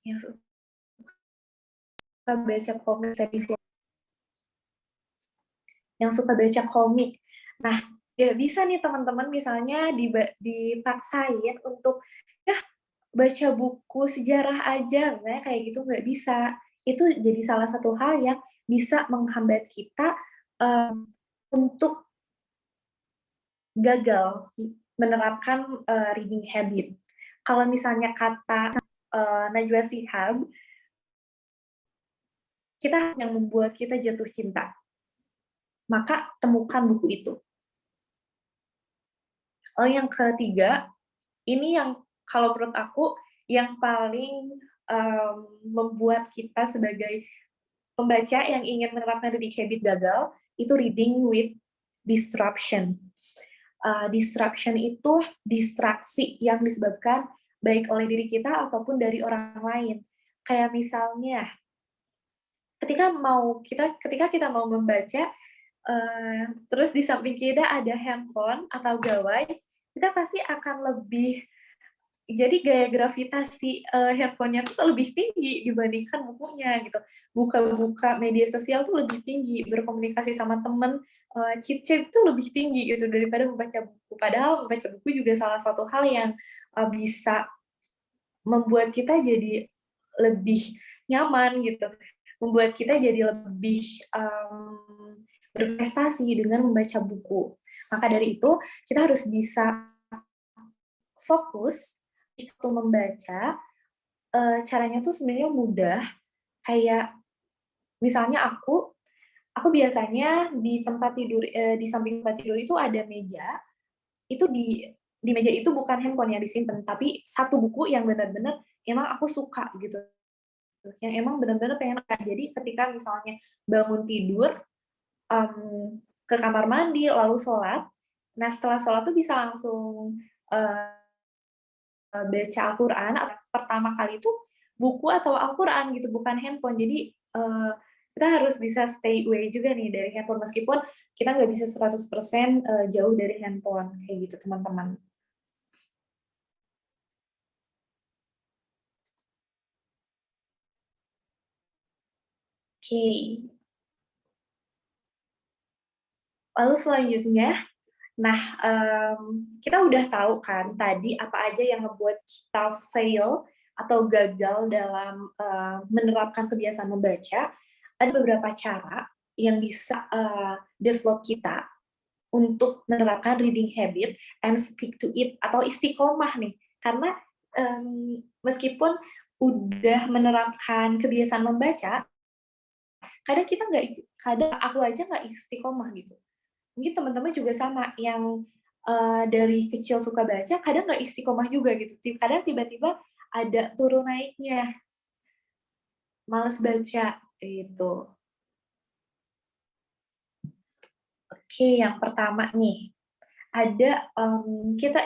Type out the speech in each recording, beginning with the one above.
yang suka baca komik tadi sih, yang suka baca komik. Nah, nggak bisa nih teman-teman misalnya dipaksain untuk ya baca buku sejarah aja, nah kayak gitu nggak bisa. Itu jadi salah satu hal yang bisa menghambat kita untuk gagal menerapkan reading habit. Kalau misalnya kata Najwa Shihab, kita harus yang membuat kita jatuh cinta. Maka temukan buku itu. Yang ketiga, ini yang kalau menurut aku yang paling membuat kita sebagai pembaca yang ingin menerapkan reading habit gagal, itu reading with disruption. Disruption itu distraksi yang disebabkan baik oleh diri kita ataupun dari orang lain. Kayak misalnya, ketika kita mau membaca, terus di samping kita ada handphone atau gawai, kita pasti akan lebih, jadi gaya gravitasi handphonenya tuh lebih tinggi dibandingkan bukunya gitu. Buka-buka media sosial tuh lebih tinggi, berkomunikasi sama temen, chit-chat tuh lebih tinggi gitu daripada membaca buku. Padahal membaca buku juga salah satu hal yang bisa membuat kita jadi lebih nyaman gitu, membuat kita jadi lebih berprestasi dengan membaca buku. Maka dari itu, kita harus bisa fokus waktu membaca. Caranya tuh sebenarnya mudah, kayak misalnya aku biasanya di tempat tidur, di samping tempat tidur itu ada meja, itu di meja itu bukan handphone yang disimpan, tapi satu buku yang benar-benar emang aku suka gitu, yang emang benar-benar pengen baca. Jadi ketika misalnya bangun tidur, ke kamar mandi, lalu sholat, nah setelah sholat tuh bisa langsung baca Al-Quran, pertama kali itu buku atau Al-Quran gitu, bukan handphone. Jadi kita harus bisa stay away juga nih dari handphone, meskipun kita nggak bisa 100% jauh dari handphone, kayak gitu teman-teman. Oke, lalu selanjutnya, nah kita udah tahu kan tadi apa aja yang membuat kita fail atau gagal dalam menerapkan kebiasaan membaca. Ada beberapa cara yang bisa develop kita untuk menerapkan reading habit and stick to it, atau istiqomah nih. Karena meskipun udah menerapkan kebiasaan membaca, kadang aku aja nggak istiqomah gitu. Mungkin teman-teman juga sama, yang dari kecil suka baca, kadang nggak istiqomah juga gitu. Kadang tiba-tiba ada turun naiknya, males baca gitu. Oke, yang pertama nih,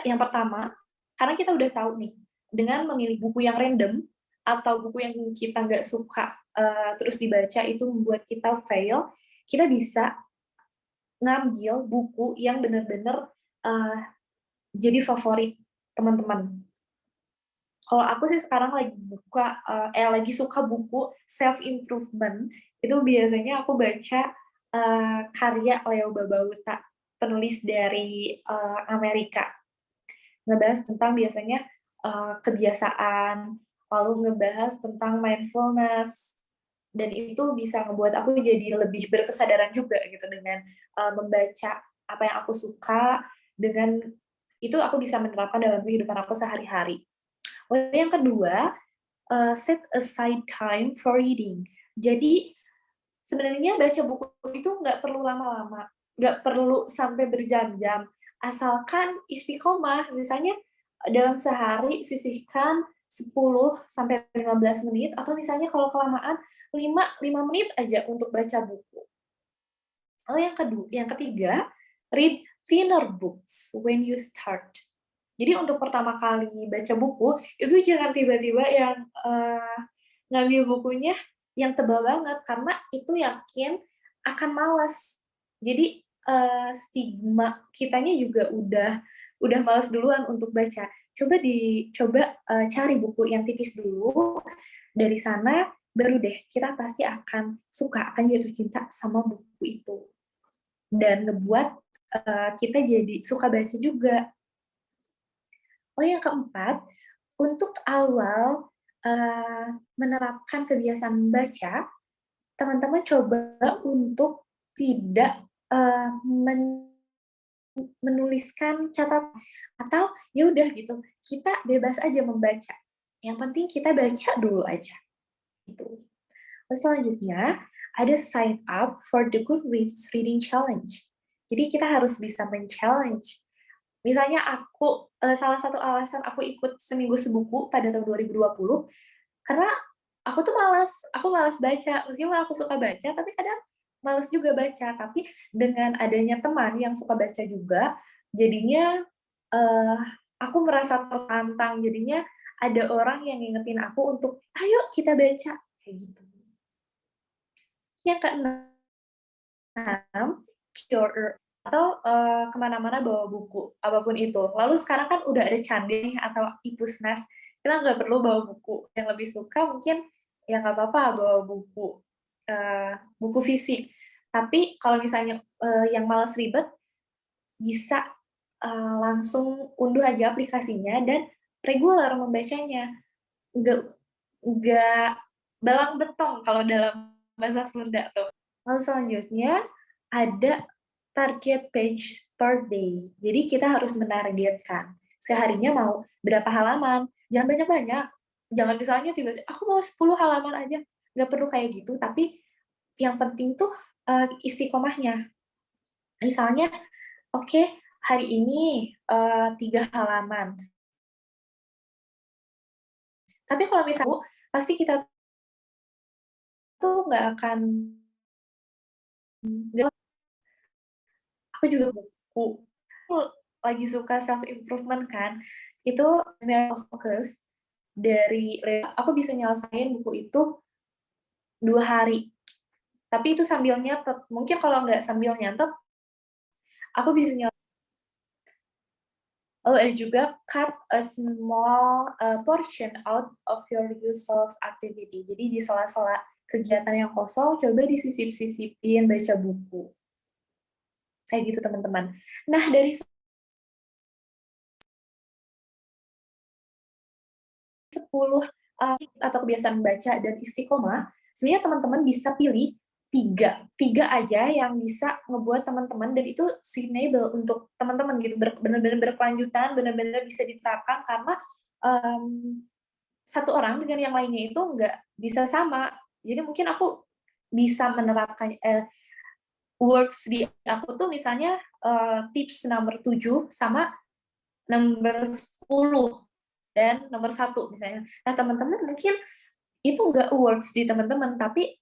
yang pertama, karena kita udah tahu nih, dengan memilih buku yang random atau buku yang kita nggak suka terus dibaca itu membuat kita fail, kita bisa ngambil buku yang benar-benar jadi favorit teman-teman. Kalau aku sih sekarang lagi suka buku self improvement. Itu biasanya aku baca karya Leo Babauta, penulis dari Amerika. Ngebahas tentang biasanya kebiasaan, lalu ngebahas tentang mindfulness, dan itu bisa membuat aku jadi lebih berkesadaran juga gitu dengan membaca apa yang aku suka, dengan itu aku bisa menerapkan dalam kehidupan aku sehari-hari. Yang kedua, set aside time for reading. Jadi sebenarnya baca buku itu nggak perlu lama-lama, nggak perlu sampai berjam-jam, asalkan istiqomah. Misalnya dalam sehari sisihkan 10 sampai 15 menit, atau misalnya kalau kelamaan 5 menit aja untuk baca buku. Lalu yang ketiga, read thinner books when you start. Jadi untuk pertama kali baca buku, itu jangan tiba-tiba yang ngambil bukunya yang tebal banget, karena itu yakin akan malas. Jadi stigma kitanya juga udah malas duluan untuk baca. Coba cari buku yang tipis dulu, Dari sana baru deh kita pasti akan suka, akan jatuh cinta sama buku itu. Dan ngebuat kita jadi suka baca juga. Oh, yang keempat, untuk awal menerapkan kebiasaan membaca, teman-teman coba untuk tidak menuliskan catatan atau ya udah gitu, kita bebas aja membaca. Yang penting kita baca dulu aja. Gitu. Terus selanjutnya, ada sign up for the Goodreads Reading Challenge. Jadi kita harus bisa men-challenge. Misalnya aku, salah satu alasan aku ikut Seminggu Sebuku pada tahun 2020, karena aku malas baca. Meskipun aku suka baca, tapi kadang malas juga baca. Tapi dengan adanya teman yang suka baca juga, jadinya uh, aku merasa tertantang. Jadinya ada orang yang ngingetin aku untuk, ayo kita baca. Kayak gitu. Yang keenam, cure atau kemana-mana bawa buku, apapun itu. Lalu sekarang kan udah ada Candi atau Ipusnas, kita nggak perlu bawa buku. Yang lebih suka mungkin ya nggak apa-apa bawa buku fisik. Tapi kalau misalnya yang malas ribet, bisa langsung unduh aja aplikasinya dan reguler membacanya. Nggak balang betong kalau dalam bahasa Sunda tuh. Lalu selanjutnya ada target page per day. Jadi kita harus menargetkan seharinya mau berapa halaman. Jangan banyak-banyak. Jangan misalnya tiba-tiba aku mau 10 halaman aja. Nggak perlu kayak gitu, tapi yang penting tuh istiqomahnya. Misalnya, oke, hari ini 3 halaman. Tapi kalau misalnya pasti kita tuh nggak akan, aku juga buku, aku lagi suka self improvement kan, itu Mirror of Focus dari aku bisa nyelesain buku itu 2 hari, tapi itu sambil nyatet. Mungkin kalau nggak sambil nyatet, aku bisa nyelesain. Oh, ada juga cut a small portion out of your useless activity. Jadi di sela-sela kegiatan yang kosong, coba disisip-sisipin baca buku. Kayak gitu teman-teman. Nah, dari 10 atau kebiasaan baca dan istiqomah, sebenarnya teman-teman bisa pilih tiga aja yang bisa ngebuat teman-teman, dan itu sustainable untuk teman-teman gitu, benar-benar berkelanjutan, benar-benar bisa diterapkan, karena satu orang dengan yang lainnya itu nggak bisa sama. Jadi mungkin aku bisa menerapkan works di aku tuh misalnya tips nomor 7 sama nomor 10 dan nomor 1 misalnya. Nah, teman-teman mungkin itu nggak works di teman-teman, tapi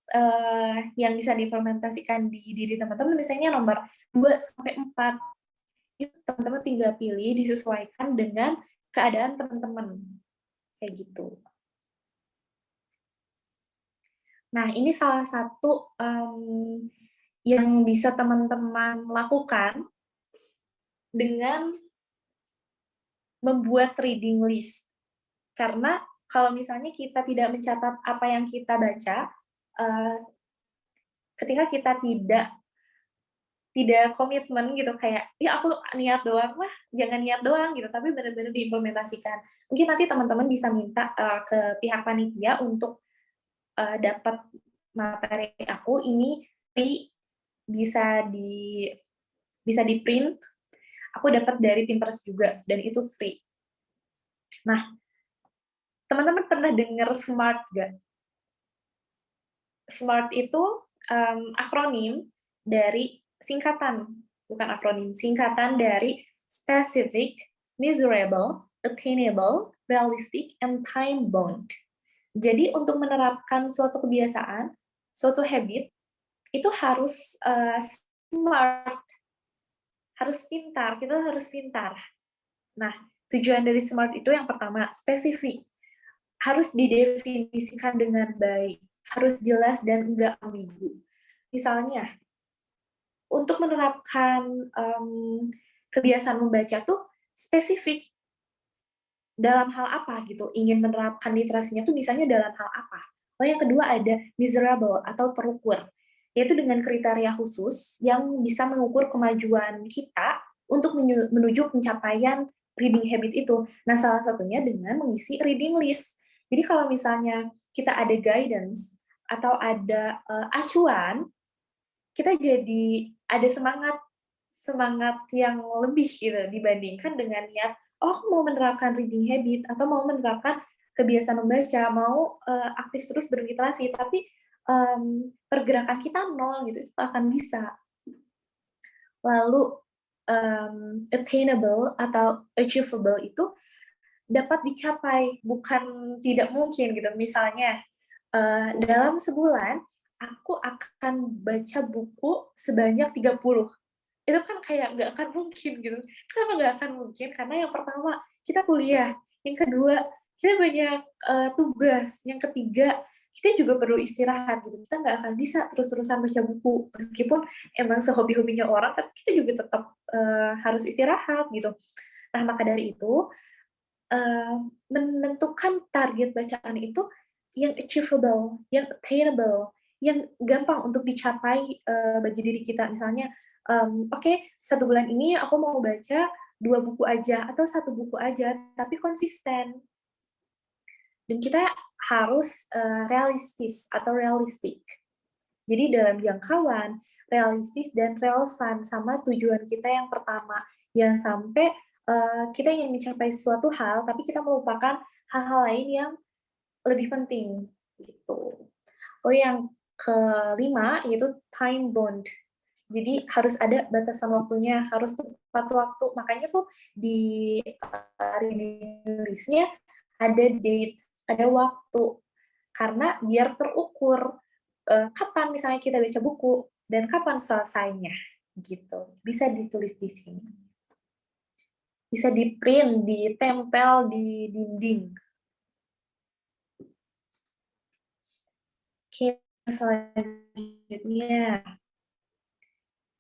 yang bisa diimplementasikan di diri teman-teman misalnya nomor 2 sampai 4. Itu teman-teman tinggal pilih, disesuaikan dengan keadaan teman-teman. Kayak gitu. Nah, ini salah satu yang bisa teman-teman lakukan dengan membuat reading list. Karena kalau misalnya kita tidak mencatat apa yang kita baca, ketika kita tidak komitmen gitu, kayak ya aku niat doang lah, jangan niat doang gitu, tapi benar-benar diimplementasikan. Mungkin nanti teman-teman bisa minta ke pihak panitia untuk dapat materi aku ini bisa di print. Aku dapat dari Pinterest juga dan itu free. Nah, teman-teman pernah dengar SMART gak? SMART itu akronim dari bukan akronim, singkatan dari specific, measurable, attainable, realistic, and time bound. Jadi untuk menerapkan suatu kebiasaan, suatu habit, itu harus smart, harus pintar, kita harus pintar. Nah, tujuan dari SMART itu yang pertama, spesifik, harus didefinisikan dengan baik, harus jelas dan enggak ambigu. Misalnya, untuk menerapkan kebiasaan membaca tuh spesifik dalam hal apa gitu, ingin menerapkan literasinya tuh misalnya dalam hal apa. Oh, yang kedua ada measurable atau terukur, yaitu dengan kriteria khusus yang bisa mengukur kemajuan kita untuk menuju pencapaian reading habit itu. Nah, salah satunya dengan mengisi reading list. Jadi kalau misalnya kita ada guidance atau ada acuan, kita jadi ada semangat semangat yang lebih gitu dibandingkan dengan niat, "Oh, aku mau menerapkan reading habit atau mau menerapkan kebiasaan membaca, mau, aktif terus berliterasi," tapi, pergerakan kita nol gitu, itu nggak akan bisa. Lalu, attainable atau achievable itu dapat dicapai, bukan tidak mungkin gitu. Misalnya, dalam sebulan aku akan baca buku sebanyak 30. Itu kan kayak nggak akan mungkin gitu. Kenapa nggak akan mungkin? Karena yang pertama, kita kuliah, yang kedua, kita banyak, tugas, yang ketiga, kita juga perlu istirahat gitu. Kita nggak akan bisa terus-terusan baca buku, meskipun emang sehobi-hobinya orang, tapi kita juga tetap, harus istirahat gitu. Nah, maka dari itu, menentukan target bacaan itu yang achievable, yang attainable, yang gampang untuk dicapai, bagi diri kita. Misalnya, "Oke, 1 bulan ini aku mau baca 2 buku aja atau 1 buku aja," tapi konsisten. Dan kita harus, realistis atau realistik. Jadi dalam jangkauan, realistis dan relevan sama tujuan kita yang pertama. Jangan sampai, kita ingin mencapai suatu hal, tapi kita melupakan hal-hal lain yang lebih penting, gitu. Oh, yang kelima yaitu time bound. Jadi harus ada batasan waktunya, harus tepat waktu. Makanya tuh di, reading list-nya ada date, ada waktu. Karena biar terukur, kapan misalnya kita baca buku dan kapan selesainya, gitu. Bisa ditulis di sini. Bisa di-print, ditempel di dinding. Oke, selanjutnya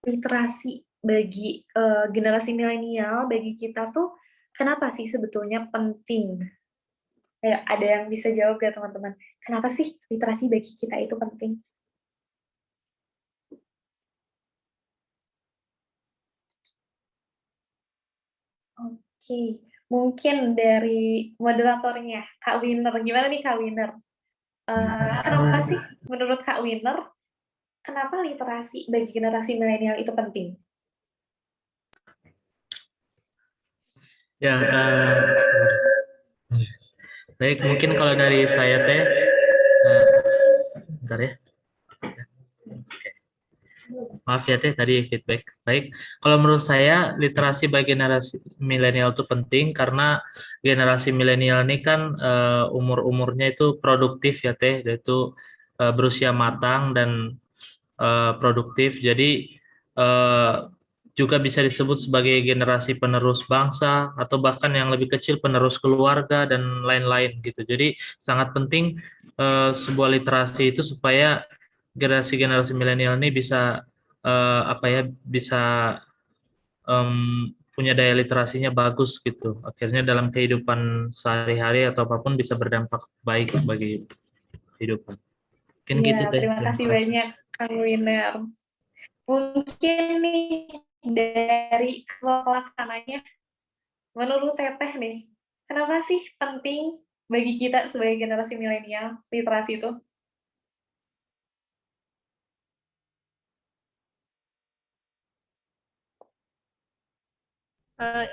literasi bagi, generasi milenial, bagi kita tuh kenapa sih sebetulnya penting? Kayak ada yang bisa jawab nggak teman-teman? Kenapa sih literasi bagi kita itu penting? Oke, mungkin dari moderatornya, Kak Winner. Gimana nih Kak Winner? Kenapa sih menurut Kak Winner, kenapa literasi bagi generasi milenial itu penting? Ya, baik, mungkin kalau dari saya teh, bentar ya, maaf ya teh tadi feedback. Baik, kalau menurut saya literasi bagi generasi milenial itu penting karena generasi milenial ini kan umur-umurnya itu produktif ya teh, yaitu berusia matang dan produktif. Jadi eh, juga bisa disebut sebagai generasi penerus bangsa atau bahkan yang lebih kecil penerus keluarga dan lain-lain gitu. Jadi sangat penting sebuah literasi itu supaya generasi-generasi milenial ini bisa apa ya bisa punya daya literasinya bagus gitu. Akhirnya dalam kehidupan sehari-hari atau apapun bisa berdampak baik bagi kehidupan. Mungkin Iya, gitu teh. terima Terima kasih kasih. banyak Kang Winner. Mungkin nih dari ketua pelaksananya, menurut Teteh nih, kenapa sih penting bagi kita sebagai generasi milenial literasi itu?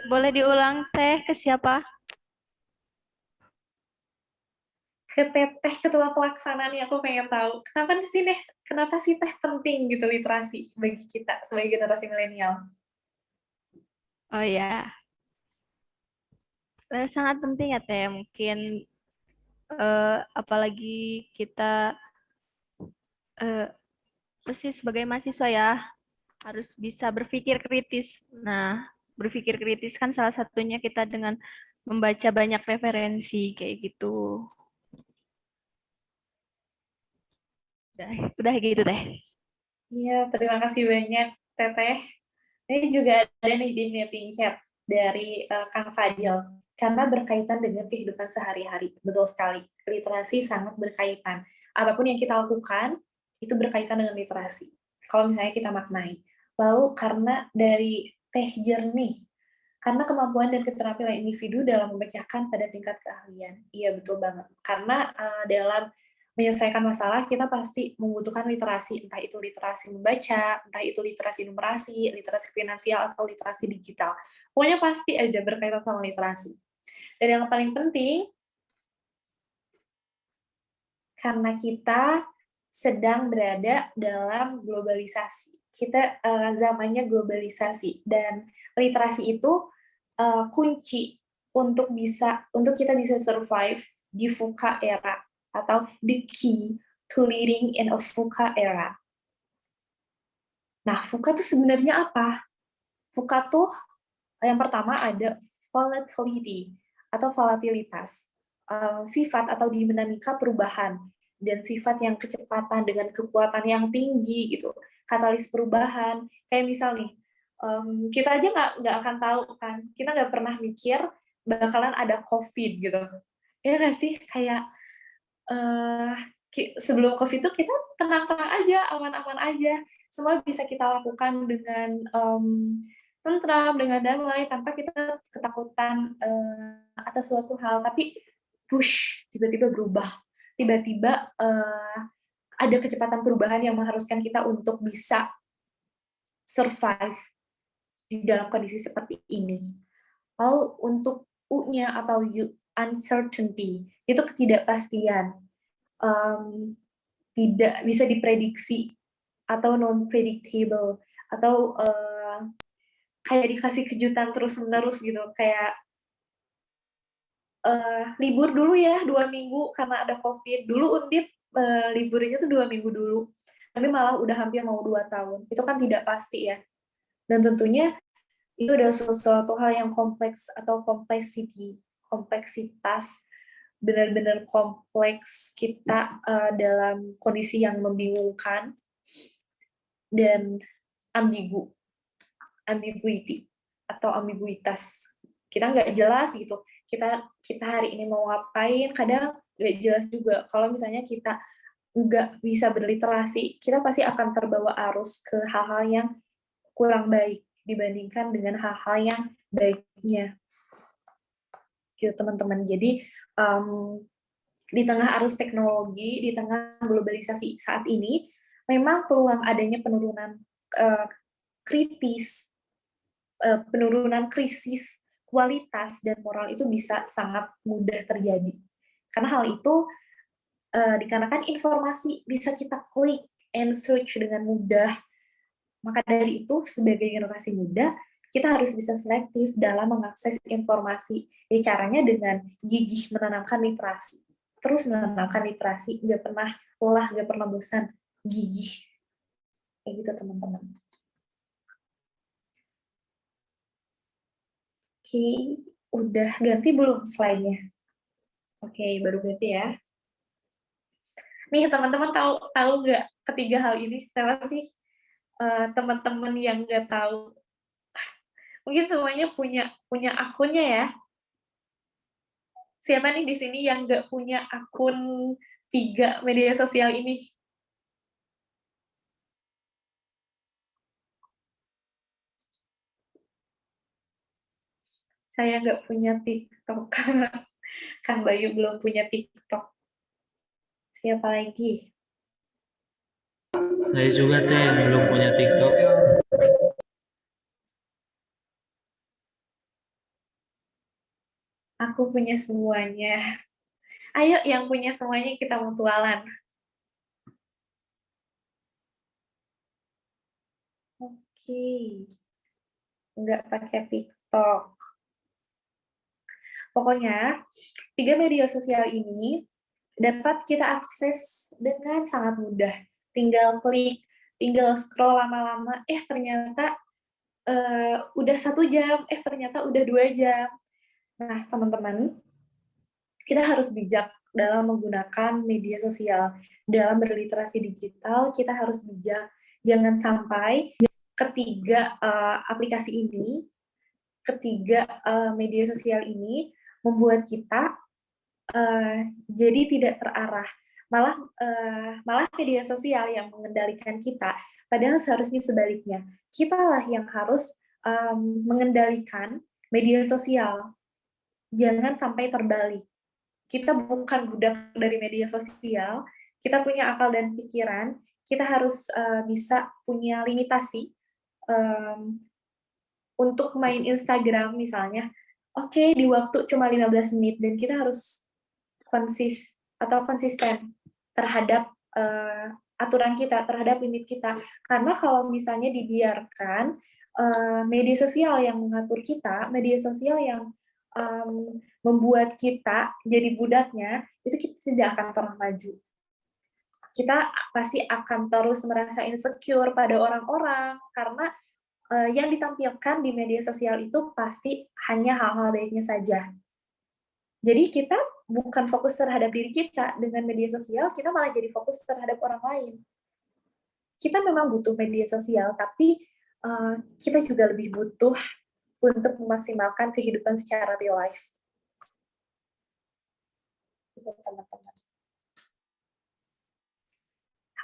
Boleh diulang teh ke siapa? Ke Teteh ketua pelaksana nih aku pengen tahu, kenapa sih Teh penting gitu literasi bagi kita sebagai generasi milenial? Oh ya, sangat penting ya teh. Mungkin apalagi kita eh, apa sih sebagai mahasiswa ya harus bisa berpikir kritis. Nah, berpikir kritis kan salah satunya kita dengan membaca banyak referensi kayak gitu. Udah gitu deh. Iya, terima kasih banyak Teteh. Ini juga ada nih di meeting chat dari Kang Fadil, karena berkaitan dengan kehidupan sehari-hari. Betul sekali, literasi sangat berkaitan. apapun yang kita lakukan itu berkaitan dengan literasi. Kalau misalnya kita maknai. Lalu karena dari teh jernih, karena kemampuan dan keterampilan individu dalam memecahkan pada tingkat keahlian. Iya, betul banget. Karena dalam menyelesaikan masalah, kita pasti membutuhkan literasi, entah itu literasi membaca, entah itu literasi numerasi, literasi finansial, atau literasi digital. Pokoknya pasti aja berkaitan sama literasi. Dan yang paling penting, karena kita sedang berada dalam globalisasi. Kita zamannya globalisasi, dan literasi itu kunci untuk kita bisa survive di VUCA era, atau the key to leading in a VUCA era. Nah, VUCA itu sebenarnya apa? VUCA tuh yang pertama ada volatility atau volatilitas, sifat atau dinamika perubahan, dan sifat yang kecepatan dengan kekuatan yang tinggi gitu, katalis perubahan. Kayak misal nih, kita aja nggak akan tahu kan, kita nggak pernah mikir bakalan ada COVID gitu. Ya nggak sih? Kayak sebelum COVID itu kita tenang-tenang aja, aman-aman aja. Semua bisa kita lakukan dengan tentram, dengan damai, tanpa kita ketakutan atas suatu hal. Tapi push, tiba-tiba berubah. Tiba-tiba ada kecepatan perubahan yang mengharuskan kita untuk bisa survive di dalam kondisi seperti ini. Lalu untuk U-nya atau uncertainty, itu ketidakpastian. Tidak bisa diprediksi, atau non-predictable, atau kayak dikasih kejutan terus-menerus gitu, kayak libur dulu ya 2 minggu karena ada COVID. Dulu Undip liburnya tuh 2 minggu dulu, tapi malah udah hampir mau 2 tahun. Itu kan tidak pasti ya. Dan tentunya itu adalah suatu hal yang kompleks atau kompleksitas, benar-benar kompleks kita dalam kondisi yang membingungkan dan ambiguity atau ambiguitas. Kita nggak jelas gitu. Kita hari ini mau ngapain, kadang nggak jelas juga. Kalau misalnya kita nggak bisa berliterasi, kita pasti akan terbawa arus ke hal-hal yang kurang baik dibandingkan dengan hal-hal yang baiknya. Gitu teman-teman. Jadi di tengah arus teknologi, di tengah globalisasi saat ini, memang peluang adanya penurunan penurunan krisis kualitas dan moral itu bisa sangat mudah terjadi. Karena hal itu dikarenakan informasi bisa kita klik and search dengan mudah. Maka dari itu, sebagai generasi muda, kita harus bisa selektif dalam mengakses informasi. Jadi caranya dengan gigih menanamkan literasi. Terus menanamkan literasi, nggak pernah lelah, nggak pernah bosan, gigih. Kayak gitu teman-teman. Oke, udah ganti belum slide-nya? Oke, baru ganti ya. Nih teman-teman tahu nggak ketiga hal ini? Siapa sih teman-teman yang nggak tahu? Mungkin semuanya punya akunnya ya. Siapa nih di sini yang nggak punya akun 3 media sosial ini? Saya nggak punya TikTok. Kang Bayu belum punya TikTok. Siapa lagi? Saya juga teh belum punya TikTok. Aku punya semuanya. Ayo yang punya semuanya kita mutualan. Oke. Nggak pakai TikTok. Pokoknya, 3 media sosial ini dapat kita akses dengan sangat mudah. Tinggal klik, tinggal scroll lama-lama, ternyata udah 1 jam, ternyata udah 2 jam. Nah, teman-teman, kita harus bijak dalam menggunakan media sosial. Dalam berliterasi digital, kita harus bijak. Jangan sampai ketiga aplikasi ini, ketiga media sosial ini membuat kita jadi tidak terarah, malah media sosial yang mengendalikan kita. Padahal seharusnya sebaliknya, kitalah yang harus mengendalikan media sosial. Jangan sampai terbalik. Kita bukan budak dari media sosial, kita punya akal dan pikiran, kita harus bisa punya limitasi untuk main Instagram misalnya. Oke, di waktu cuma 15 menit dan kita harus konsisten terhadap aturan kita, terhadap limit kita. Karena kalau misalnya dibiarkan media sosial yang mengatur kita, media sosial yang membuat kita jadi budaknya, itu kita tidak akan pernah maju. Kita pasti akan terus merasa insecure pada orang-orang, karena yang ditampilkan di media sosial itu pasti hanya hal-hal baiknya saja. Jadi kita bukan fokus terhadap diri kita, dengan media sosial kita malah jadi fokus terhadap orang lain. Kita memang butuh media sosial, tapi kita juga lebih butuh untuk memaksimalkan kehidupan secara real life. Itu teman-teman.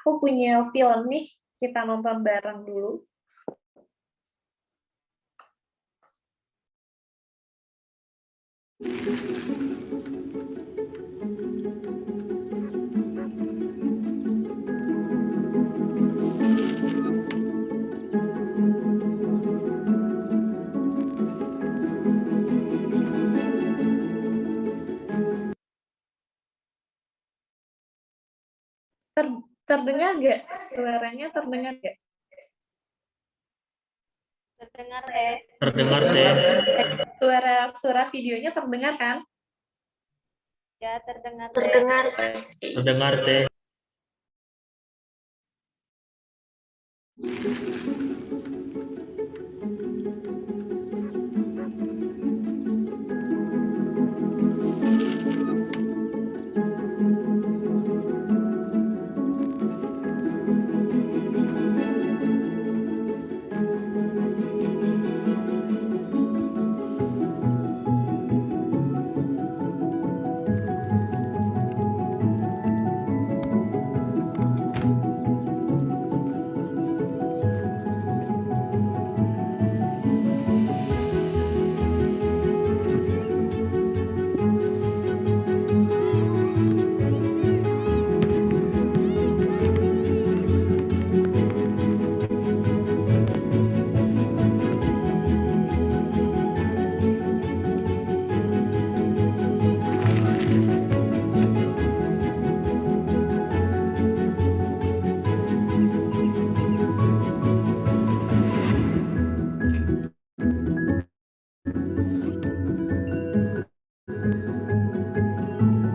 Aku punya film nih, kita nonton bareng dulu. Terdengar nggak? Suaranya terdengar nggak? Terdengar deh. Terdengar deh. Suara videonya terdengar kan? Ya, terdengar. Terdengar deh.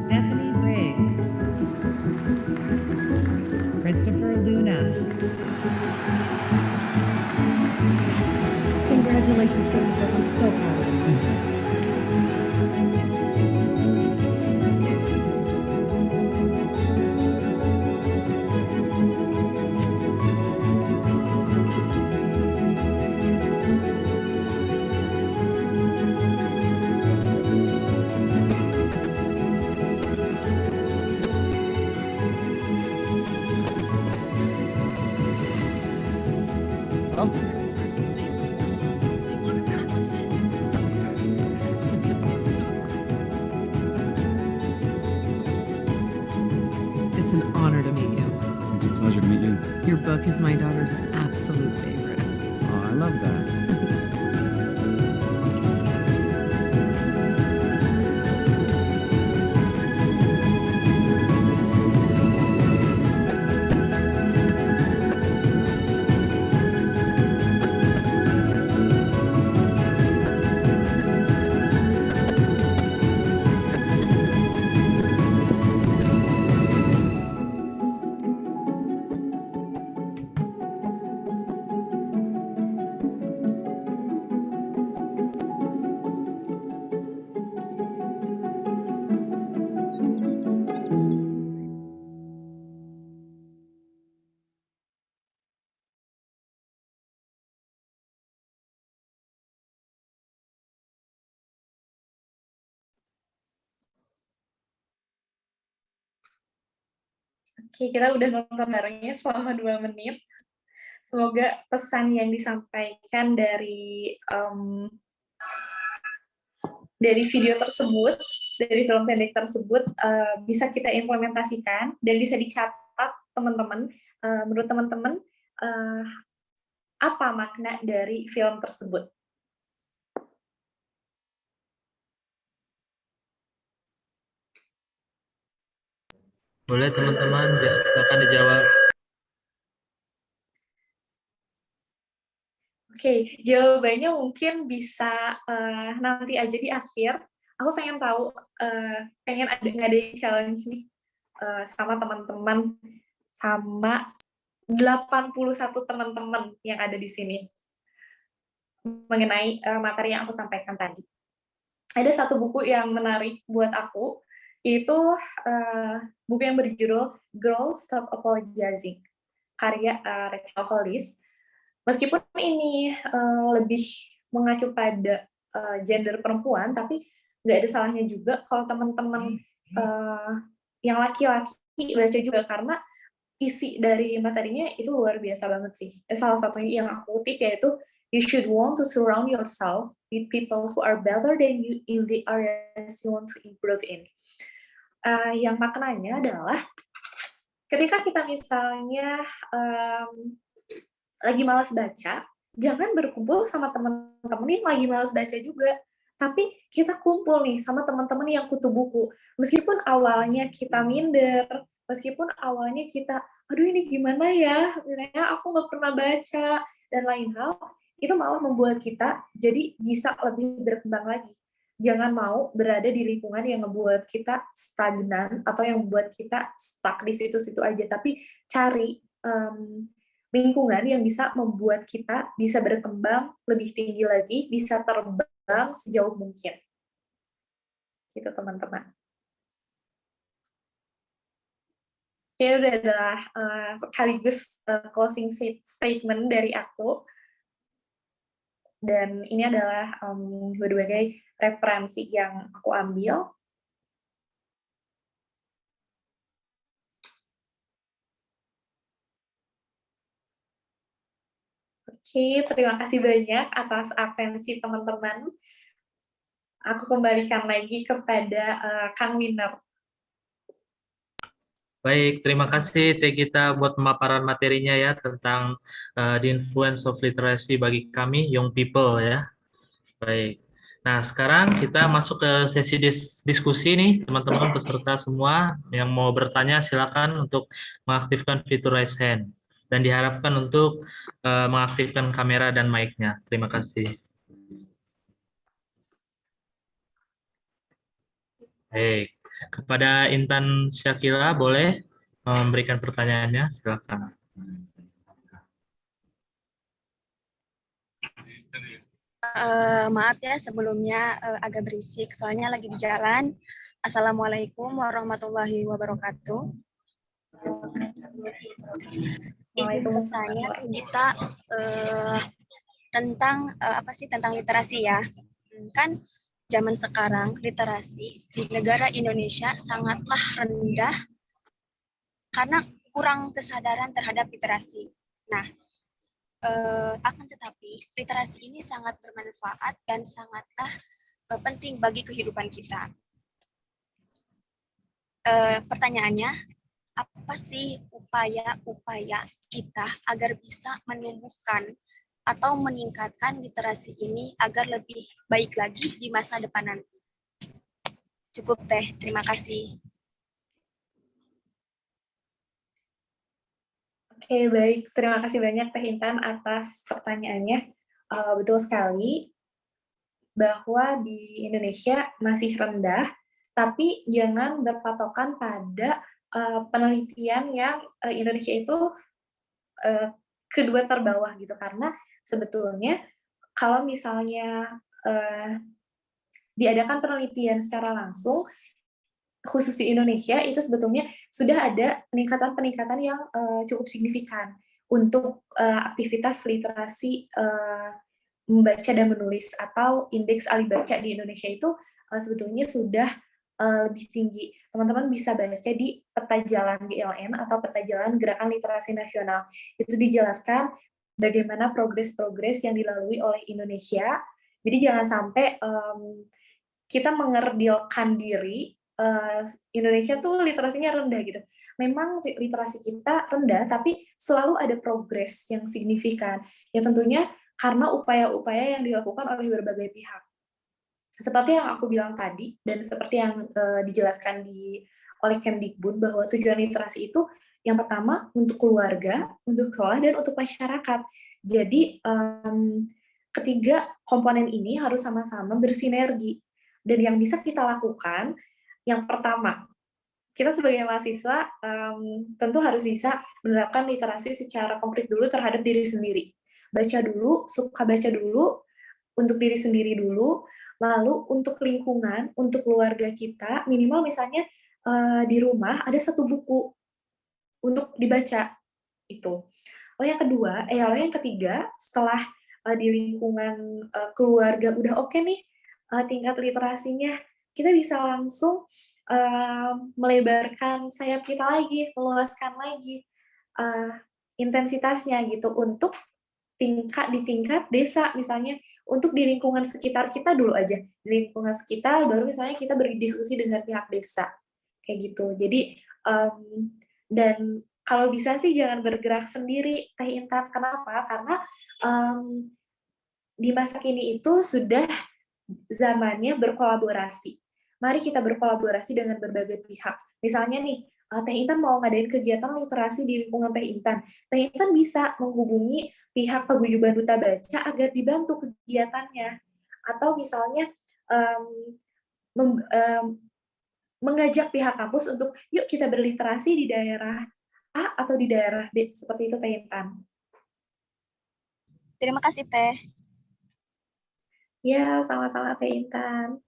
Stephanie Briggs, Christopher Luna. Congratulations, Christopher. I'm so proud of you. It's an honor to meet you. It's a pleasure to meet you. Your book is my daughter's absolute favorite. Oh, I love that. Oke, kita udah nonton barengnya selama 2 menit. Semoga pesan yang disampaikan dari video tersebut, dari film pendek tersebut, bisa kita implementasikan dan bisa dicatat teman-teman. Menurut teman-teman, apa makna dari film tersebut? Boleh teman-teman, silakan dijawab. Oke, jawabannya mungkin bisa nanti aja di akhir. Aku pengen tahu, pengen ngadain challenge nih sama teman-teman, sama 81 teman-teman yang ada di sini mengenai materi yang aku sampaikan tadi. Ada satu buku yang menarik buat aku, yaitu buku yang berjudul Girls Stop Apologizing, karya Rachel Hollis. Meskipun ini lebih mengacu pada gender perempuan, tapi nggak ada salahnya juga kalau teman-teman yang laki-laki baca juga, karena isi dari materinya itu luar biasa banget sih. Salah satunya yang aku kutip yaitu, you should want to surround yourself with people who are better than you in the areas you want to improve in. Yang maknanya adalah, ketika kita misalnya lagi malas baca, jangan berkumpul sama teman-teman yang lagi malas baca juga, tapi kita kumpul nih sama teman-teman yang kutu buku. Meskipun awalnya kita minder, meskipun awalnya kita, aduh ini gimana ya, misalnya aku nggak pernah baca, dan lain hal, itu malah membuat kita jadi bisa lebih berkembang lagi. Jangan mau berada di lingkungan yang membuat kita stagnan, atau yang membuat kita stuck di situ-situ aja, tapi cari lingkungan yang bisa membuat kita bisa berkembang lebih tinggi lagi, bisa terbang sejauh mungkin. Gitu teman-teman. Oke, udah adalah sekaligus closing statement dari aku. Dan ini adalah berbagai referensi yang aku ambil. Oke, terima kasih banyak atas atensi teman-teman. Aku kembalikan lagi kepada Kang Winner. Baik, terima kasih Teh Gita buat pemaparan materinya ya tentang the influence of literacy bagi kami young people ya. Baik. Nah, sekarang kita masuk ke sesi diskusi nih, teman-teman peserta semua yang mau bertanya silakan untuk mengaktifkan fitur raise hand dan diharapkan untuk mengaktifkan kamera dan mic-nya. Terima kasih. Baik. Kepada Intan Syakila boleh memberikan pertanyaannya, silakan. Maaf ya sebelumnya agak berisik, soalnya lagi di jalan. Assalamualaikum warahmatullahi wabarakatuh. Izin bertanya kita tentang tentang literasi ya. Kan zaman sekarang literasi di negara Indonesia sangatlah rendah karena kurang kesadaran terhadap literasi. Nah, akan tetapi literasi ini sangat bermanfaat dan sangatlah penting bagi kehidupan kita. Pertanyaannya, apa sih upaya-upaya kita agar bisa menumbuhkan atau meningkatkan literasi ini agar lebih baik lagi di masa depan nanti? Cukup Teh, terima kasih. Oke, baik. Terima kasih banyak Teh Intan atas pertanyaannya. Betul sekali bahwa di Indonesia masih rendah, tapi jangan berpatokan pada penelitian yang Indonesia itu kedua terbawah gitu, karena sebetulnya kalau misalnya diadakan penelitian secara langsung, khusus di Indonesia, itu sebetulnya sudah ada peningkatan-peningkatan yang cukup signifikan untuk aktivitas literasi membaca dan menulis, atau indeks ahli baca di Indonesia itu sebetulnya sudah lebih tinggi. Teman-teman bisa baca di peta jalan GLN atau peta jalan Gerakan Literasi Nasional. Itu dijelaskan bagaimana progres-progres yang dilalui oleh Indonesia. Jadi jangan sampai kita mengerdilkan diri Indonesia tuh literasinya rendah gitu. Memang literasi kita rendah, tapi selalu ada progres yang signifikan. Ya tentunya karena upaya-upaya yang dilakukan oleh berbagai pihak. Seperti yang aku bilang tadi, dan seperti yang dijelaskan oleh Kemdikbud, bahwa tujuan literasi itu yang pertama untuk keluarga, untuk sekolah, dan untuk masyarakat. Jadi ketiga komponen ini harus sama-sama bersinergi. Dan yang bisa kita lakukan, yang pertama, kita sebagai mahasiswa tentu harus bisa menerapkan literasi secara konkret dulu terhadap diri sendiri. Baca dulu, suka baca dulu, untuk diri sendiri dulu, lalu untuk lingkungan, untuk keluarga kita, minimal misalnya di rumah ada satu buku untuk dibaca itu. Lalu yang ketiga, setelah di lingkungan keluarga udah oke nih tingkat literasinya, kita bisa langsung melebarkan sayap kita lagi, meluaskan lagi intensitasnya gitu untuk di tingkat desa misalnya, untuk di lingkungan sekitar kita dulu aja, di lingkungan sekitar baru misalnya kita berdiskusi dengan pihak desa kayak gitu. Jadi dan kalau bisa sih jangan bergerak sendiri, Teh Intan. Kenapa? Karena di masa kini itu sudah zamannya berkolaborasi. Mari kita berkolaborasi dengan berbagai pihak. Misalnya nih, Teh Intan mau ngadain kegiatan literasi di lingkungan Teh Intan. Teh Intan bisa menghubungi pihak paguyuban duta baca agar dibantu kegiatannya. Atau misalnya mengajak pihak kampus untuk yuk kita berliterasi di daerah A atau di daerah B, seperti itu Teh Intan. Terima kasih Teh. Ya, sama-sama Teh Intan.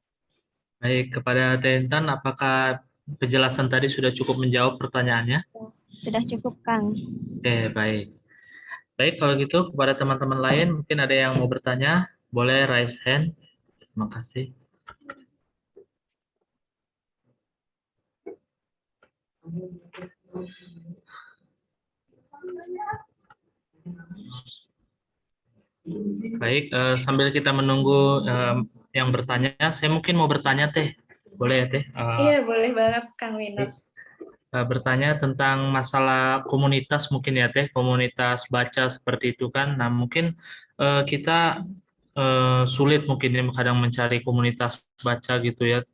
Baik, kepada Teh Intan, apakah penjelasan tadi sudah cukup menjawab pertanyaannya? Sudah cukup Kang. Oke, baik. Baik, kalau gitu kepada teman-teman lain, mungkin ada yang mau bertanya, boleh raise hand. Terima kasih. Baik, sambil kita menunggu yang bertanya, saya mungkin mau bertanya Teh. Boleh ya Teh? Iya, boleh banget Kang Winner. Bertanya tentang masalah komunitas mungkin ya Teh, komunitas baca seperti itu kan. Nah mungkin kita sulit mungkin ya kadang mencari komunitas baca gitu ya.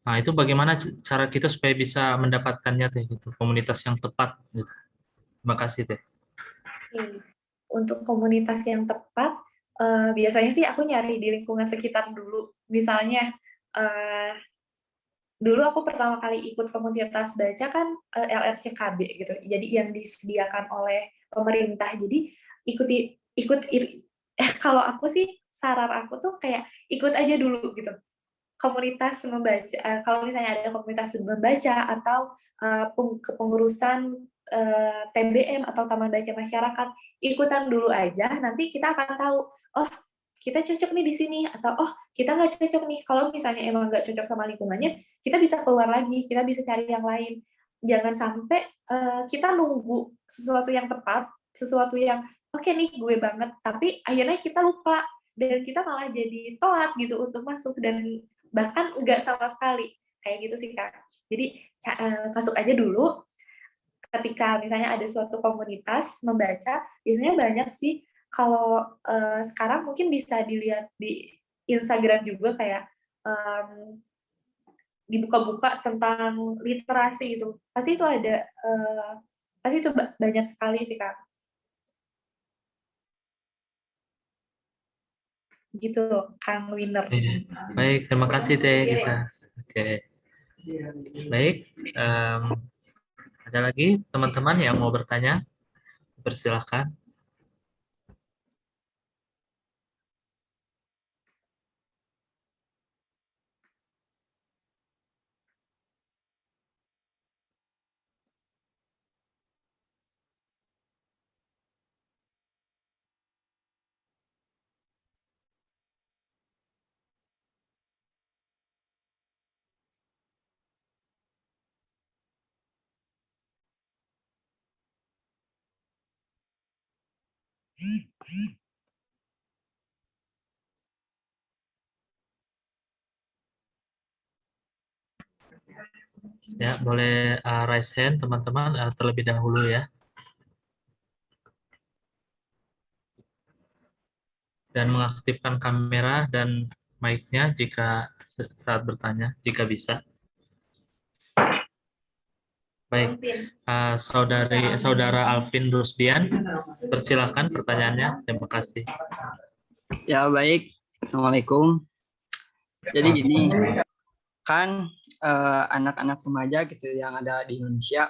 Nah itu bagaimana cara kita supaya bisa mendapatkannya Teh gitu, komunitas yang tepat gitu. Terima kasih Teh. Oke. Untuk komunitas yang tepat, biasanya sih aku nyari di lingkungan sekitar dulu. Misalnya, dulu aku pertama kali ikut komunitas baca kan LRCKB gitu. Jadi yang disediakan oleh pemerintah. Jadi kalau aku sih saran aku tuh kayak ikut aja dulu gitu. Komunitas membaca, kalau misalnya ada komunitas membaca atau kepengurusan TBM atau Taman Baca Masyarakat, ikutan dulu aja, nanti kita akan tahu, oh kita cocok nih di sini, atau oh kita nggak cocok nih. Kalau misalnya emang nggak cocok sama lingkungannya, kita bisa keluar lagi, kita bisa cari yang lain. Jangan sampai kita nunggu sesuatu yang tepat, sesuatu yang oke nih gue banget, tapi akhirnya kita lupa dan kita malah jadi telat gitu untuk masuk dan bahkan enggak sama sekali kayak gitu sih Kak. Jadi masuk aja dulu. Ketika misalnya ada suatu komunitas membaca, biasanya banyak sih. Kalau sekarang mungkin bisa dilihat di Instagram juga kayak dibuka-buka tentang literasi itu. Pasti itu ada pasti itu banyak sekali sih Kak. Gitu Kang Winner. Baik, terima kasih Teh kita. Oke. Baik, ada lagi teman-teman yang mau bertanya? Persilahkan. Ya, boleh raise hand teman-teman terlebih dahulu ya. Dan mengaktifkan kamera dan mic-nya jika saat bertanya, jika bisa. Baik, Saudara Alvin Rusdian, persilahkan pertanyaannya. Terima kasih. Ya baik, Assalamualaikum. Jadi gini, kan anak-anak remaja gitu yang ada di Indonesia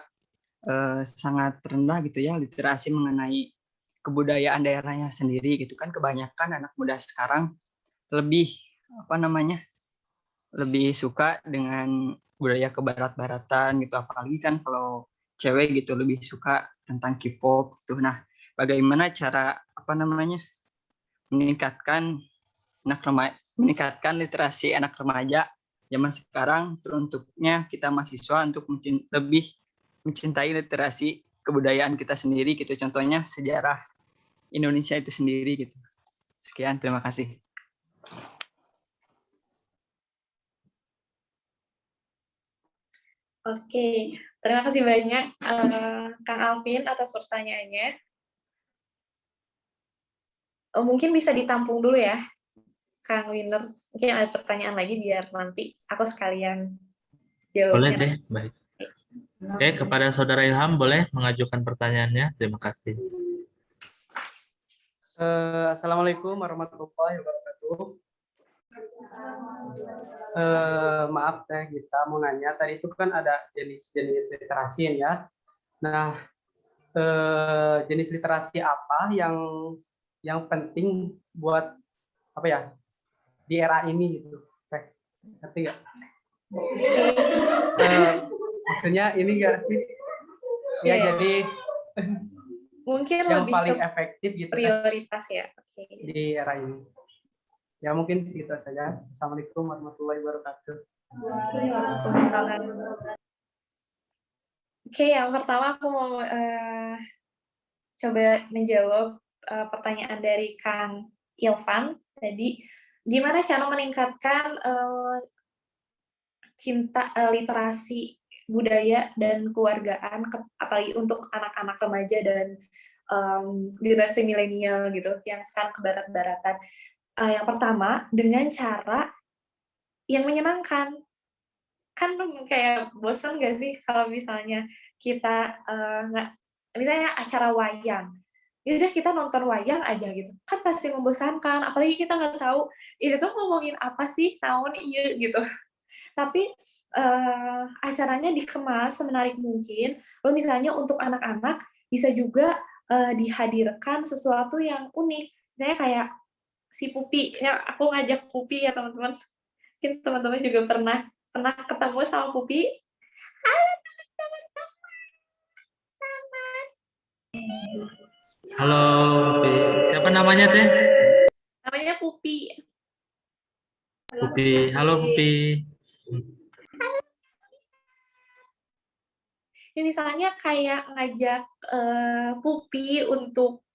sangat rendah gitu ya literasi mengenai kebudayaan daerahnya sendiri gitu kan. Kebanyakan anak muda sekarang lebih lebih suka dengan budaya kebarat-baratan gitu, apalagi kan kalau cewek gitu lebih suka tentang K-pop gitu. Nah, bagaimana cara meningkatkan literasi anak remaja zaman sekarang, teruntuknya kita mahasiswa untuk lebih mencintai literasi kebudayaan kita sendiri gitu, contohnya sejarah Indonesia itu sendiri gitu. Sekian, terima kasih. Oke, terima kasih banyak Kang Alvin atas pertanyaannya. Mungkin bisa ditampung dulu ya, Kang Winner. Mungkin ada pertanyaan lagi biar nanti aku sekalian jawabnya. Boleh deh, baik. Oke, kepada Saudara Ilham boleh mengajukan pertanyaannya. Terima kasih. Assalamualaikum warahmatullahi wabarakatuh. Maaf kita mau nanya, tadi itu kan ada jenis-jenis literasi ya. Nah, jenis literasi apa yang penting buat di era ini gitu? Ngerti nggak? Maksudnya ini nggak sih? Ya, jadi mungkin yang lebih paling ke efektif gitu prioritas ya. Oke. Di era ini. Ya mungkin segitu saja. Assalamualaikum warahmatullahi wabarakatuh. Oke, waalaikumsalam. Oke, yang pertama aku mau coba menjawab pertanyaan dari Kang Ilvan tadi, gimana cara meningkatkan literasi budaya dan keluargaan, apalagi untuk anak-anak remaja dan generasi milenial gitu, yang sekarang kebarat-baratan. Yang pertama, dengan cara yang menyenangkan. Kan kayak bosen nggak sih kalau misalnya kita misalnya acara wayang, yaudah kita nonton wayang aja gitu, kan pasti membosankan, apalagi kita nggak tahu itu tuh ngomongin apa sih, tahun iya gitu. Tapi acaranya dikemas semenarik mungkin. Lalu misalnya untuk anak-anak bisa juga dihadirkan sesuatu yang unik. Misalnya kayak si Pupi, ya aku ngajak Pupi ya teman-teman. Mungkin teman-teman juga pernah ketemu sama Pupi. Halo teman-teman, selamat. Halo, Pupi. Siapa namanya teh? Namanya Pupi. Pupi. Halo Pupi. Ya misalnya kayak ngajak Pupi untuk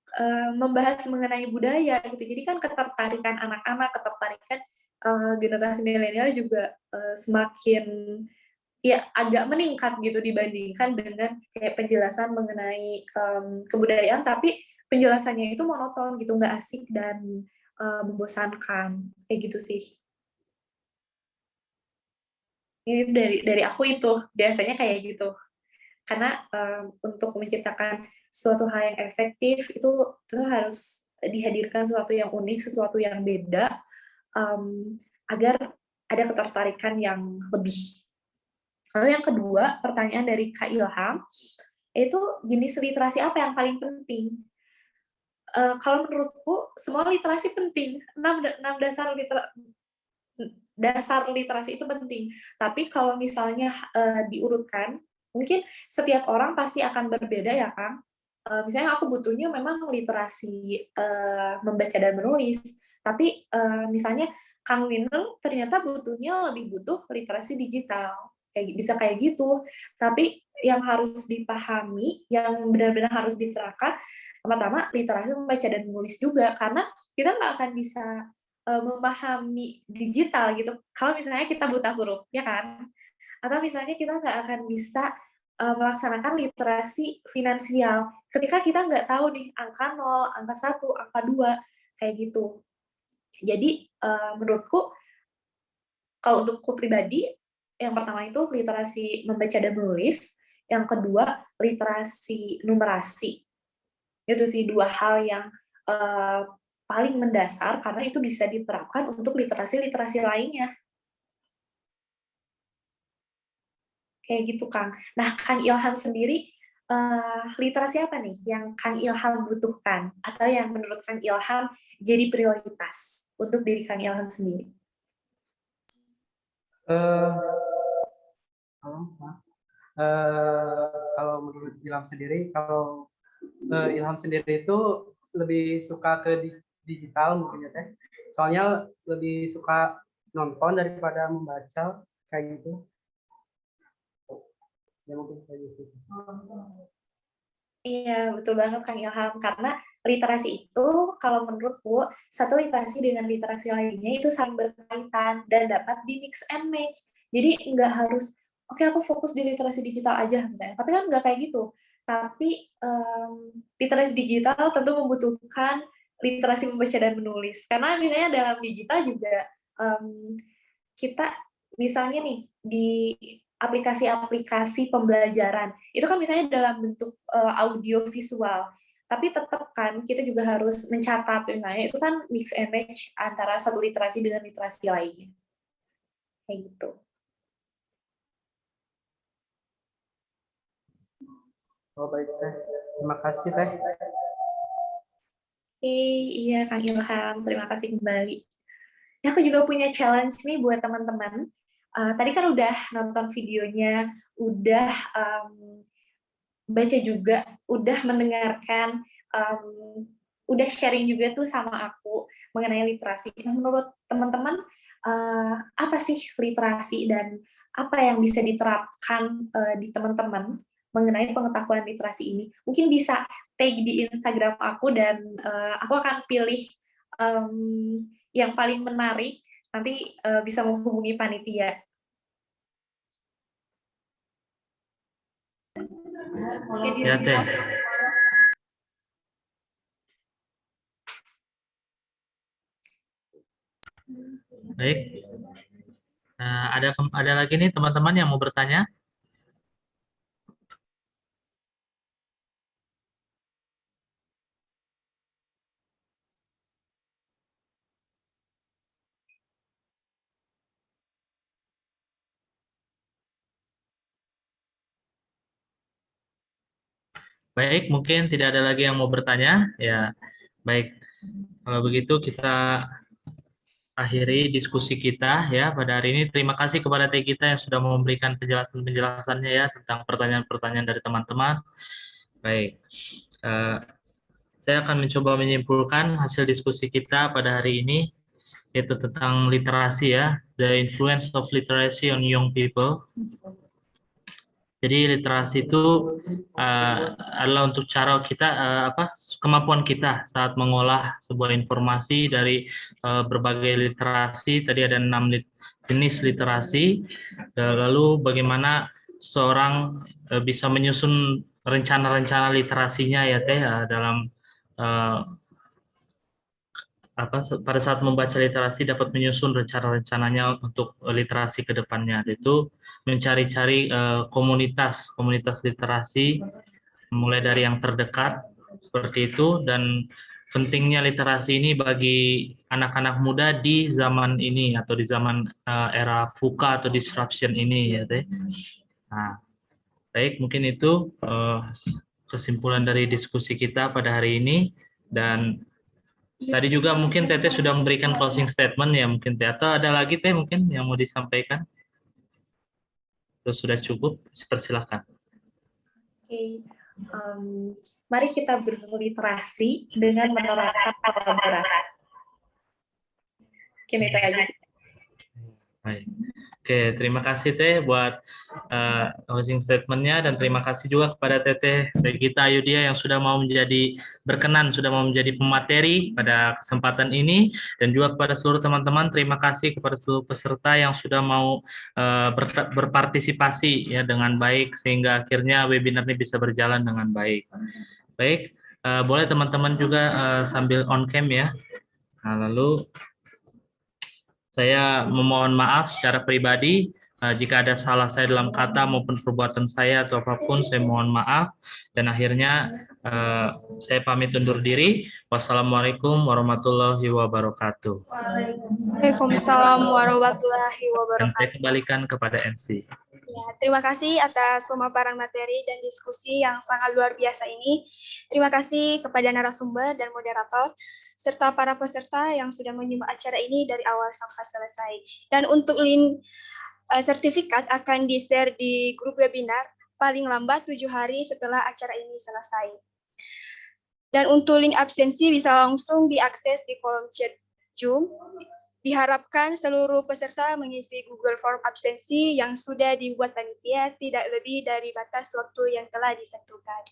membahas mengenai budaya gitu. Jadi kan ketertarikan anak-anak, ketertarikan generasi milenial juga semakin ya agak meningkat gitu dibandingkan dengan kayak penjelasan mengenai kebudayaan, tapi penjelasannya itu monoton gitu, nggak asik dan membosankan kayak gitu sih. Ini dari aku itu biasanya kayak gitu. Karena untuk menciptakan suatu hal yang efektif itu harus dihadirkan sesuatu yang unik, sesuatu yang beda, agar ada ketertarikan yang lebih. Lalu yang kedua, pertanyaan dari Kak Ilham, itu jenis literasi apa yang paling penting? Kalau menurutku, semua literasi penting. 6 dasar literasi itu penting. Tapi kalau misalnya diurutkan, mungkin setiap orang pasti akan berbeda ya, Kang. Misalnya aku butuhnya memang literasi membaca dan menulis, tapi misalnya Kang Winner ternyata lebih butuh literasi digital. Bisa kayak gitu. Tapi yang harus dipahami, yang benar-benar harus diterapkan, pertama literasi membaca dan menulis juga, karena kita nggak akan bisa memahami digital gitu kalau misalnya kita buta huruf, ya kan? Atau misalnya kita nggak akan bisa melaksanakan literasi finansial ketika kita nggak tahu nih angka 0, angka 1, angka 2, kayak gitu. Jadi menurutku kalau untukku pribadi, yang pertama itu literasi membaca dan menulis, yang kedua literasi numerasi. Itu sih 2 hal yang paling mendasar karena itu bisa diterapkan untuk literasi-literasi lainnya. Kayak gitu, Kang. Nah, Kang Ilham sendiri, literasi apa nih yang Kang Ilham butuhkan? Atau yang menurut Kang Ilham jadi prioritas untuk diri Kang Ilham sendiri? Kalau menurut Ilham sendiri, Ilham sendiri itu lebih suka ke digital mungkin ya Teh. Soalnya lebih suka nonton daripada membaca kayak gitu. Ya mungkin kayak gitu. Iya, betul banget Kang Ilham. Karena literasi itu, kalau menurutku, satu literasi dengan literasi lainnya itu saling berkaitan dan dapat di mix and match. Jadi nggak harus, oke aku fokus di literasi digital aja, tapi kan nggak kayak gitu. Tapi literasi digital tentu membutuhkan literasi membaca dan menulis. Karena misalnya dalam digital juga kita misalnya nih di aplikasi-aplikasi pembelajaran, itu kan misalnya dalam bentuk audio visual, tapi tetap kan kita juga harus mencatat, misalnya itu kan mix and match antara satu literasi dengan literasi lainnya. Kayak gitu. Oh baik Teh, terima kasih Teh. Iya Kang Ilham, terima kasih kembali. Ya, aku juga punya challenge nih buat teman-teman. Tadi kan udah nonton videonya, udah baca juga, udah mendengarkan, udah sharing juga tuh sama aku mengenai literasi. Nah, menurut teman-teman, apa sih literasi dan apa yang bisa diterapkan di teman-teman mengenai pengetahuan literasi ini? Mungkin bisa tag di Instagram aku dan aku akan pilih yang paling menarik, nanti bisa menghubungi panitia. Ya, Teh. Baik. Ada lagi nih teman-teman yang mau bertanya? Baik, mungkin tidak ada lagi yang mau bertanya. Ya, baik. Kalau begitu kita akhiri diskusi kita ya pada hari ini. Terima kasih kepada Teh Gita yang sudah memberikan penjelasan-penjelasannya ya tentang pertanyaan-pertanyaan dari teman-teman. Baik, saya akan mencoba menyimpulkan hasil diskusi kita pada hari ini, yaitu tentang literasi ya, the influence of literacy on young people. Jadi literasi itu adalah untuk cara kita kemampuan kita saat mengolah sebuah informasi dari berbagai literasi. Tadi ada 6 jenis literasi. Lalu bagaimana seorang bisa menyusun rencana-rencana literasinya ya Teh dalam pada saat membaca literasi dapat menyusun rencana-rencananya untuk literasi ke depannya. Itu mencari-cari komunitas literasi mulai dari yang terdekat seperti itu, dan pentingnya literasi ini bagi anak-anak muda di zaman ini atau di zaman era VUCA atau disruption ini ya Teh. Nah, baik, mungkin itu kesimpulan dari diskusi kita pada hari ini. Dan tadi juga mungkin Teteh sudah memberikan closing statement ya mungkin Teh, atau ada lagi Teh mungkin yang mau disampaikan? Itu sudah cukup, persilahkan. Oke. Mari kita berliterasi dengan menerapkan kolaborasi. Mungkin itu aja. Baik. Oke, terima kasih Teh buat closing statement-nya dan terima kasih juga kepada Teteh Regita Ayudya yang sudah mau sudah mau menjadi pemateri pada kesempatan ini dan juga kepada seluruh teman-teman terima kasih kepada seluruh peserta yang sudah mau berpartisipasi ya dengan baik sehingga akhirnya webinar ini bisa berjalan dengan baik. Baik, boleh teman-teman juga sambil on cam ya. Nah, lalu saya memohon maaf secara pribadi jika ada salah saya dalam kata maupun perbuatan saya atau apapun, saya mohon maaf. Dan akhirnya saya pamit undur diri. Wassalamualaikum warahmatullahi wabarakatuh. Waalaikumsalam warahmatullahi Dan wabarakatuh. saya kembalikan kepada MC. Ya, terima kasih atas pemaparan materi dan diskusi yang sangat luar biasa ini. Terima kasih kepada narasumber dan moderator, serta para peserta yang sudah menyimak acara ini dari awal sampai selesai. Dan untuk link sertifikat akan di-share di grup webinar paling lambat 7 hari setelah acara ini selesai. Dan untuk link absensi bisa langsung diakses di kolom chat Zoom. Diharapkan seluruh peserta mengisi Google Form absensi yang sudah dibuat panitia tidak lebih dari batas waktu yang telah ditentukan.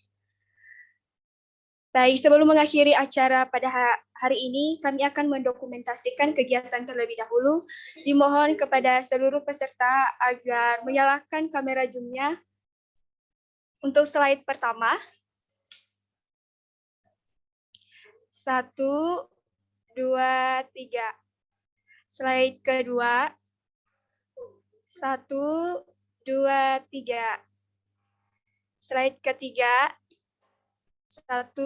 Baik, sebelum mengakhiri acara pada hari ini, kami akan mendokumentasikan kegiatan terlebih dahulu. Dimohon kepada seluruh peserta agar menyalakan kamera Zoom-nya. Untuk slide pertama. 1, 2, 3. Slide kedua. 1, 2, 3. Slide ketiga. 1,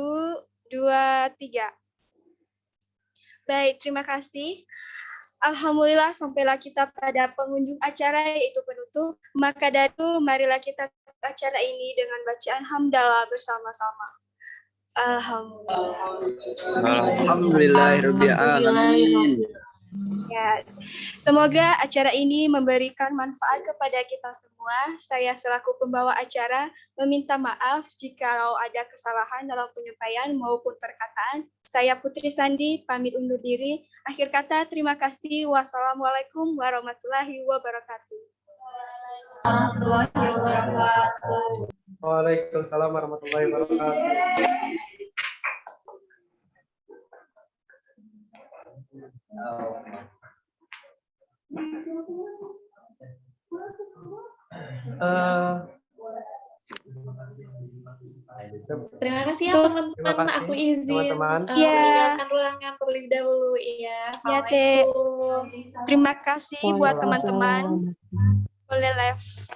2, 3. Baik, terima kasih. Alhamdulillah sampailah kita pada pengunjung acara yaitu penutup. Maka dari itu marilah kita tutup acara ini dengan bacaan hamdalah bersama-sama. Alhamdulillahirrahmanirrahim. Ya, semoga acara ini memberikan manfaat kepada kita semua. Saya selaku pembawa acara meminta maaf jikalau ada kesalahan dalam penyampaian maupun perkataan. Saya Putri Sandi, pamit undur diri. Akhir kata, terima kasih. Wassalamualaikum warahmatullahi wabarakatuh. Waalaikumsalam warahmatullahi wabarakatuh. Terima kasih ya Terima teman-teman. kasih, Aku izin teman-teman. meninggalkan ruangan terlebih dahulu. Iya, Ya, Teh. Assalamualaikum. Terima kasih buat teman-teman. Waalaikumsalam. Boleh live.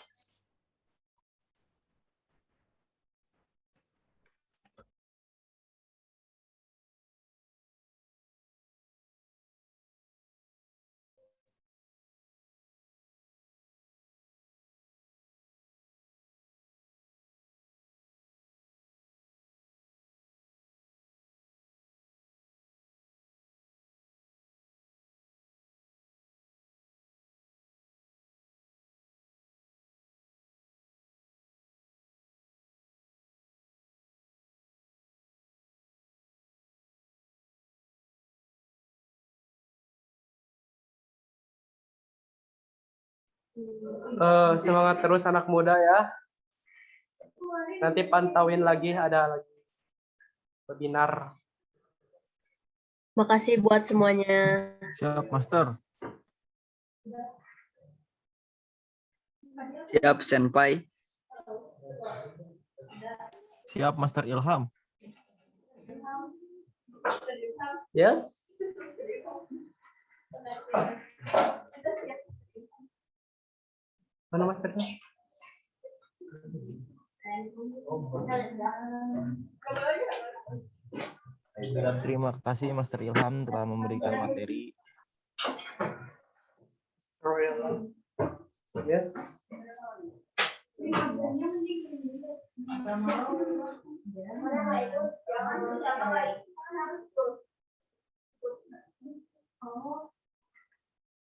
Semangat terus anak muda ya. Nanti pantauin lagi, ada lagi webinar. Makasih buat semuanya. Siap, Master. Siap, Senpai. Siap, Master Ilham. Yes. Mana masternya? Terima kasih Master Ilham telah memberikan materi. Yes.